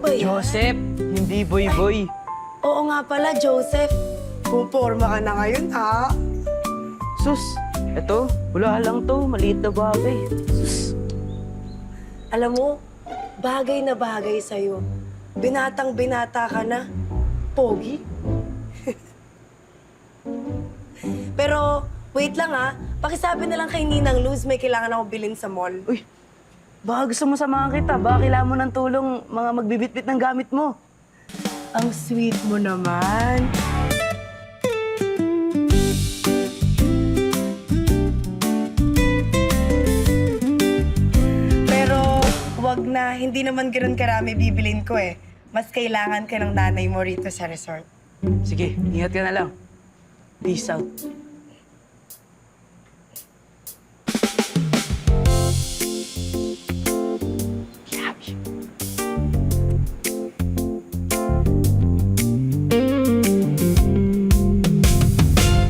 ba yan? Joseph, hindi boy-boy. Oo nga pala, Joseph. Puporma ka na ngayon, ha? Sus, eto, wala lang to. Maliit na bagay. Sus. Alam mo, bagay na bagay sa'yo. Binatang-binata ka na. Pogi. Pero, wait lang ha. Pakisabi na lang kay Ninang Luz, may kailangan ako bilhin sa mall. Uy, baka gusto mo samahan kita. Baka kailangan mo ng tulong mga magbibitbit ng gamit mo. Ang sweet mo naman. Pero, wag na. Hindi naman ganoon karami bibilin ko eh. Mas kailangan ka ng nanay mo rito sa resort. Sige, ingat ka na lang. Peace out.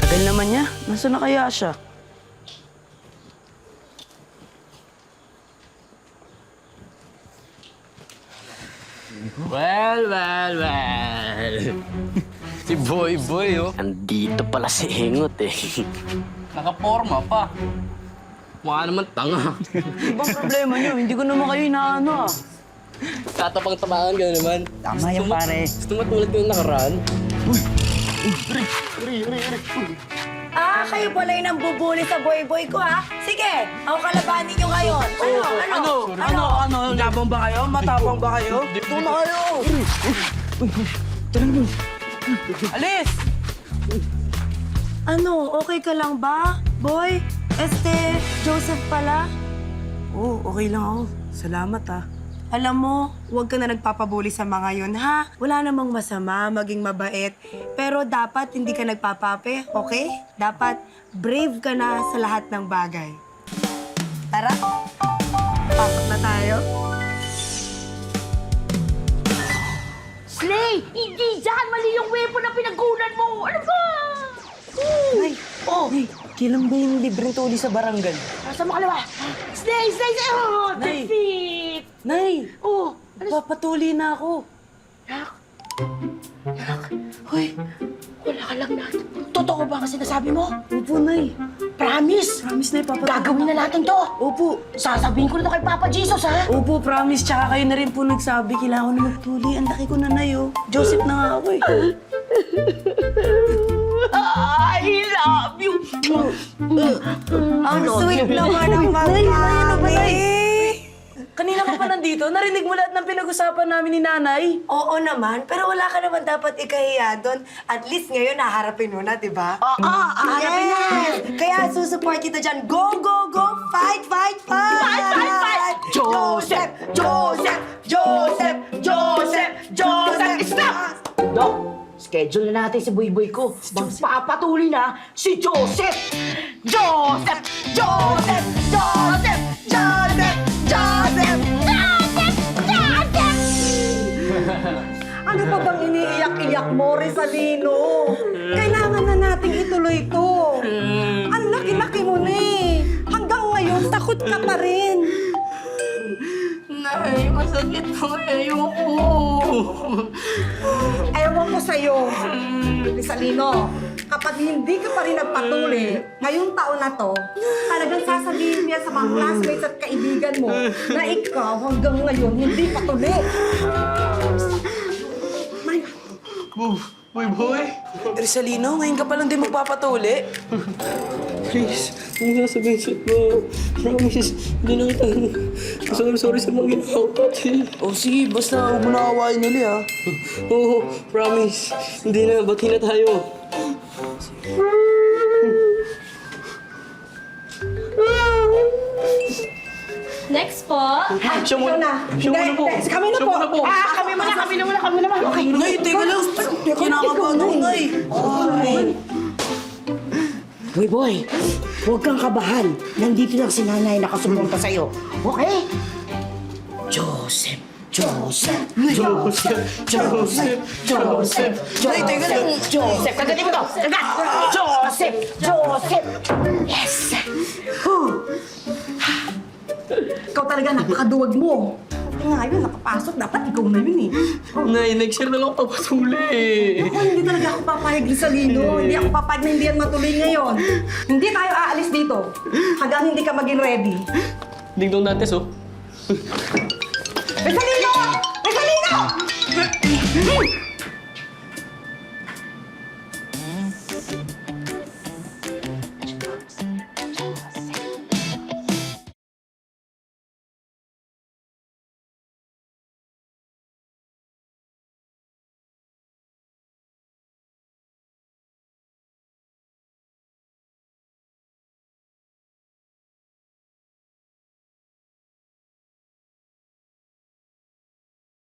Tagal naman niya. Nasaan na kaya siya? Well. Si Boy, oh. Andito pala si Hengot eh. Nakaporma pa. Mukha naman tanga. Ibang problema niyo. Hindi ko naman kayo inaano ah. Tatapang-tapangan ka na naman. Tama yan, pare. Gusto mo tulad ko yung nakaraan? Kayo pala yung nambubuli sa boy-boy ko, ha? Sige, ako kalabanin nyo ngayon. Ano? Labang ba kayo? Matapang ba kayo? Dito na kayo! Alis! Ano, okay ka lang ba? Boy, Joseph pala? Oo, okay lang ako. Salamat ah. Alam mo, huwag ka na nagpapabuli sa mga yun, ha? Wala namang masama, maging mabait. Pero dapat hindi ka nagpapape, okay? Dapat brave ka na sa lahat ng bagay. Tara, pasok na tayo. Slay! Hindi dyan! Mali yung weapon na pinagkunan mo! Ano ba? Nay! Oh! Nay, kailan ba yung libreng tuli sa barangay? Nasa mo kalawa! Slay! Oh! Nay! Defeat! Nay! Oh! Papatuli na ako. Nak! Hoy! Wala ka lang natin. Totoo ba ang sinasabi mo? Opo, Nay. Promise! Promise, Nay, papatuli. Gagawin na natin to! Opo. Sasabihin ko na to kay Papa Jesus, ha? Opo, promise. Tsaka kayo na rin po nagsabi, kailangan ko na magtuli. Ang laki ko na, Nay, oh. Joseph na nga ako, eh. I love you! Ang sweet naman ng magkami. Kanina ka pa nandito, narinig mo lahat ng pinag-usapan namin ni Nanay. Oo naman, pero wala ka naman dapat ikahiya doon. At least ngayon, naharapin mo na, di ba? Oo, harapin na! Kaya susupport kita dyan. Go, go, go! Fight, fight, fight! Fight! Joseph! Joseph! Joseph! Joseph! Joseph! Stop! Dok, schedule na natin si Boy-Boy ko. Magpapatuloy na si Joseph! Joseph! Joseph! Joseph! Joseph! Joseph! Ano pa bang iniiyak-iyak mo, Rizalino? Kailangan na nating ituloy to. Ang laki-laki mo na eh. Hanggang ngayon, takot ka pa rin. Nay, masakit ang ayoko. Ewan ko sa'yo, Rizalino. Kapag hindi ka pa rin nagpatuli, ngayong taon na to, talagang sasabihin niya sa mga classmates at kaibigan mo na ikaw hanggang ngayon hindi patuli. Boy. Rizalino, ngayon ka palang di magpapatuli. Please, huwag mo sabihin sa ko. Promise, hindi na kita. Sorry sa mga ginawa ko pati. O sige, basta huwag mo na kawain nili, ha. Oo, promise. Hindi na, bati na tayo. Next po. Siya muna. Siya muna po. Kami na Siya po. muna po. Kami naman. Okay. Nay, teka lang. Kinakabahan ako, Nay. Boy, huwag kang kabahan. Nandito lang si nanay nakasuporta sa'yo. Okay? Joseph. Joseph. Nay, teka lang. Joseph. Kagatin mo to. Kagat. Joseph. Yes. Ikaw talaga napakaduwag mo. Ngayon, nakapasok, dapat ikaw na yun eh. Nay, next year na lang ako papatuli. Ako, hindi talaga ako papayag, Rizalino. Hindi ako papayag na hindi yan matuloy ngayon. Hindi tayo aalis dito hanggang hindi ka maging ready. Ding dong Dantes, oh.